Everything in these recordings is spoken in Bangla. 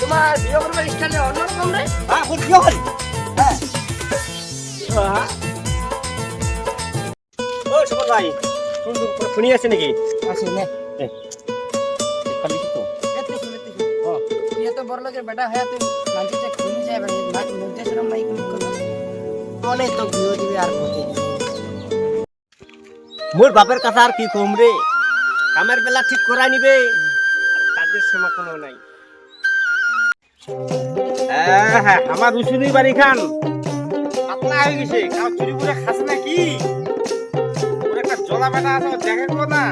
তোমার বিয়ে করবার স্টাইলে অন্যরকম রে। হ্যাঁ মোর বিয়ে হল। হ্যাঁ ও সুমন ভাই শুনি আছে নাকি? আছে নে কালি তো এতে শুনে তুই এত বড় লোকের বেটা হ্যাঁ তুই লাঞ্চিটা খুলে যায় ভাই লজ্জা শরম নাই কোনো কথা বলে তো বিয়ে দিবে আর কোতে মোর বাপের কথা আর কি কম রে, কামের বেলা ঠিক করাই নিবে আর কাজের সময় কোনো নাই। হ্যাঁ আমার উসুনি বাড়ি খান পাতলা হয়ে গেছে, কাউ চুরি করে খাস নাকি? ওর একটা জলা বেটা আছে দেখে গো না,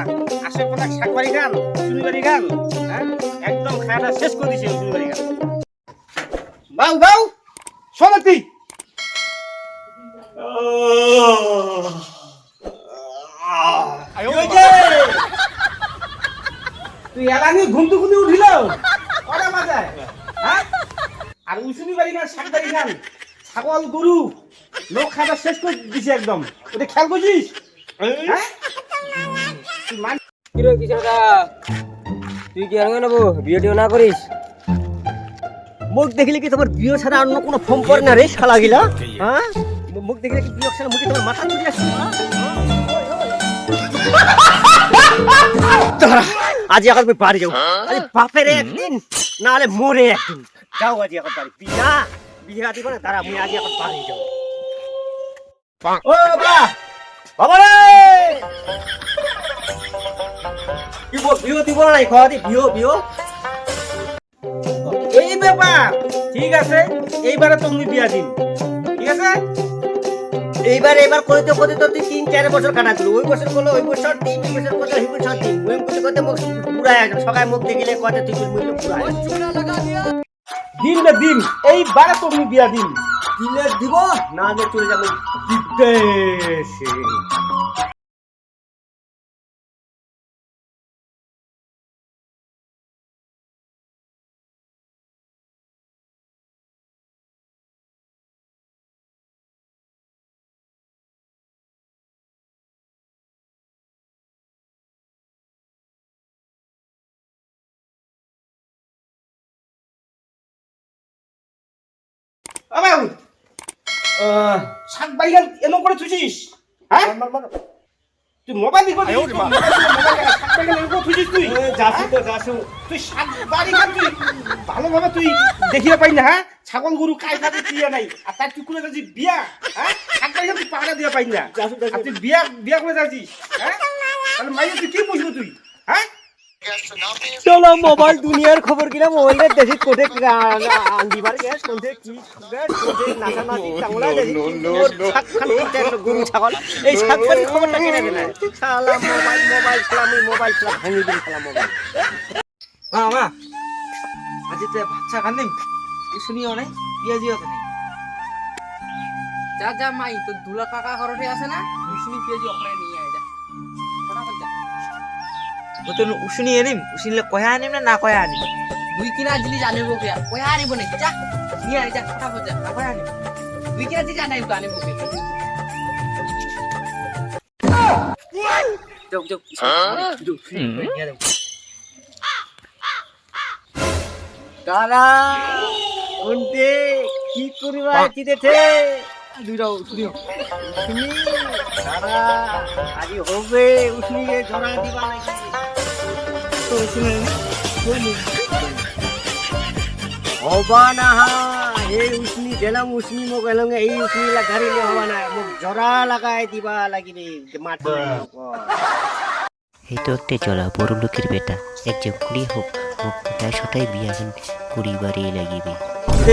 আসে কোন শাক বাড়ি খান উসুনি বাড়ি খান, হ্যাঁ একদম খাওয়াটা শেষ করে দিছে উসুনি বাড়ি খান। বাউ বাউ শোনাতি তুই এলানি ঘুমতে ঘুমতে উঠিল কটা বাজায়? হ্যাঁ আর উসুনি বাড়ি খান শাক বাড়ি খান ছাগল গরু লোক খাওয়া শেষ করে দিছে একদম, ওটা খেয়াল করছিস? হ্যাঁ তুই মান কিরে কিশোরদা তুই কি আর নেবো বিয়ে টিও না করিস? মুখ দেখলে কি তোমার বিয়ে ছাড়া অন্য কোনো ফর্ম পড়ে না রে শালা গিলা? হ্যাঁ মুখ দেখলে কি বিয়ে ছাড়া মুখে তোমার মাথা চুরি আসছে? আজ এখন আমি বাড়ি যাবো, আরে বাপের একদিন না হলে মরে একদিন যাও আজ এখন বাড়ি বিয়া বিয়ে দিব না তারা আমি আজ এখন বাড়ি যাবো। ও বাবা বাবা রে কি বিয়ে দিব না নাই খাওয়া দি বিয়ে বিয়ে এই ব্যাপার। ঠিক আছে এইবারে তুমি বিয়া দিন, ঠিক আছে? এইবার করতে করতে তো তুই 3-4 বছর কাটাচ্ছিল, ওই বছর করলো ওই বছর 3 বছর করলো ওই বছর 3 ওই করতে করতে মুখ পুরা একদম সকাল মুখ দেখিলে কত তুই মুখ পুরা দিন না দিন এইবারে তুমি বিয়া দিন দিলে দিব না আগে চলে যাবো বিদেশে। শাক বাইগান এমন করে থুছিস? হ্যাঁ তুই মোবাইল দিবি শাক বাইগান এমন করে থুছিস? তুই যাসু তো যাসু তুই শাক বাইগান তুই ভালোভাবে তুই দেখিয়ে পাই না? হ্যাঁ ছাগল গরু কাই খাতে দিয়া নাই আর তার তুই করে যাচ্ছিস বিয়া? হ্যাঁ শাক বাইগান তুই পাহাড়া দিয়া পাই না, তুই বিয়া বিয়া করে যাচ্ছিস? হ্যাঁ তাহলে মাইয়া তুই কি বুঝবো তুই? হ্যাঁ চলো মোবাইল দুনিয়ার খবর কিনা মোবাইলের দেশে কোটে আন্দিবার গ্যাস কোনতে কি গ্যাস কোনতে নাচানাচি চাংলা দেশে শাক খান গরু ছাগল এই শাকবাড়ির খবরটা কিনে দিলে শালা মোবাইল খেলা ভাঙি দিন খেলা মোবাইল। মা আজি তে বাচ্চা কান্দিম শুনিও নাই বিয়ে দিও তো নাই যা যা মাই তো দুলা কাকা ঘরতে আছে না শুনি পেজি ওখানে নিয়ে আয় যা ফটাফট যা নতুন উশুনি আনিম, উশুনিলে কয়া আনিম না কয়া আনিম? দুই কিনা জিনিস আনিব কে কয়া আনিব নাকি যা নিয়ে আয় যা ফটাফট যা না কয়া আনিব দুই কিনা জিনিস আনিব তো আনিব কে যাও যাও তারা কোনতে কি করিবা চিদেছে দুইটাও শুনিও শুনি তারা আজি হবে উসুনিকে জড়া দিবা নাকি তো শুনে হবা না এই উসুনি দিলাম উসুনি মোক এলঙ্গে এই উসুনি গাড়িলে হবা না মোক জড়া লাগাই দিবা লাগিবে মাটি এই তো একটা চলা বড় লোকের বেটা একজন কুড়ি হোক হোক তাই সটাই বিয়াহীন কুড়ি বাড়ি লাগিবে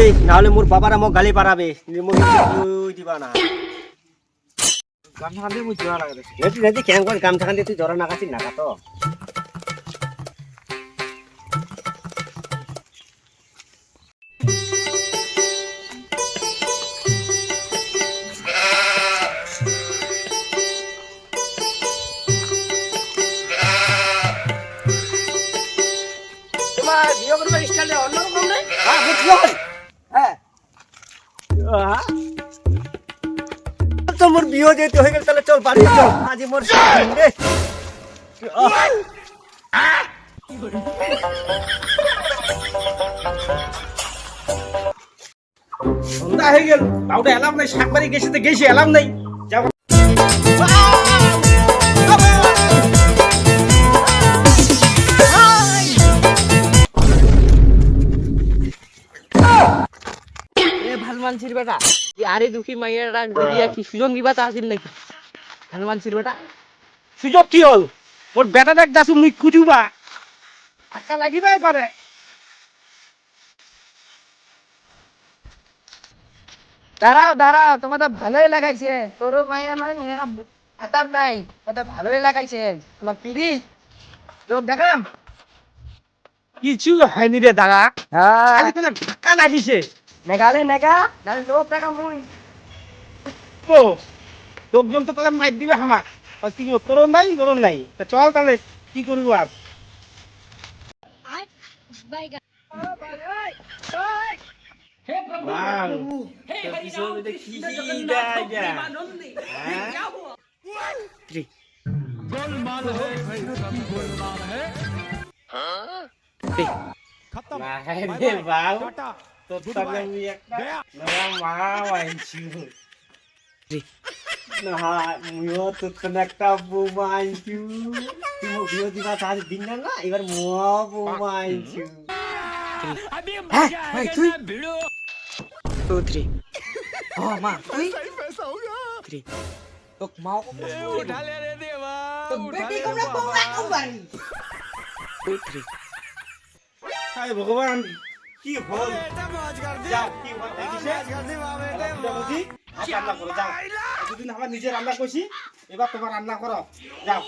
এই নাহলে মোর বাবারা মোক গালি পারাবে মোক দিবা না গামছা কান্দি মুই জোড়া লাগা দেখি যদি কেন করে গামছা কান্দি তুই জড়া নাগাছিস না তো তোমার বিয়ে করবার স্টাইলে অন্যরকম রে। হ্যাঁ তোর বিয়ে যেতে হয়ে গেল তাহলে চল বাড়ি চল আজ মোর দিন রে সন্ধ্যা হয়ে গেল বাবুটা এলাম নাই, শাক বাড়ি গেছে তো গেছি, এলাম নাই যাও। এ ভাল মানছির বেটা এই আরে দুঃখী মাইয়াটা দিয়া কি সুজন দিবা তা আসিল নাকি ভাল মানছির বেটা সুযোগ কি হল? মোর বেটা দেখ যাচ্ছ মুই খুঁজুবা ধাক্কা লাগিবাই পারে। দাঁড়াও দাঁড়াও তোমার তো ভালোই লাগাইছে তোর মাইয়া নাই হাতার নাই ওটা ভালোই লাগাইছে তোমার পিড়ি লোক দেখাম কিছু হয়নি রে দাদা, হ্যাঁ খালি তোর ধাক্কা লাগিছে। নেগালে নেগা নাহলে লোক দেখাম মুই ও লোকজন তো তাহলে মাইর দিবে আমার, কি তোর নাই তা চল তাহলে কি করবো আর। একটা বোমা আনছু, তুই ভিডিও দিবা তার দিন না, এবার বোমা আনছু। হ্যাঁ তুই 2 3 ও মা তুই 3 তো মাও তো বেটি কোমরা বোমা কোবানি 2 3 হায় ভগবান কি হল, যাও কি হল দেখিছে রান্না করো যাও, দুদিন আমার নিজে রান্না করছি, এবার তোমার রান্না করো যাও।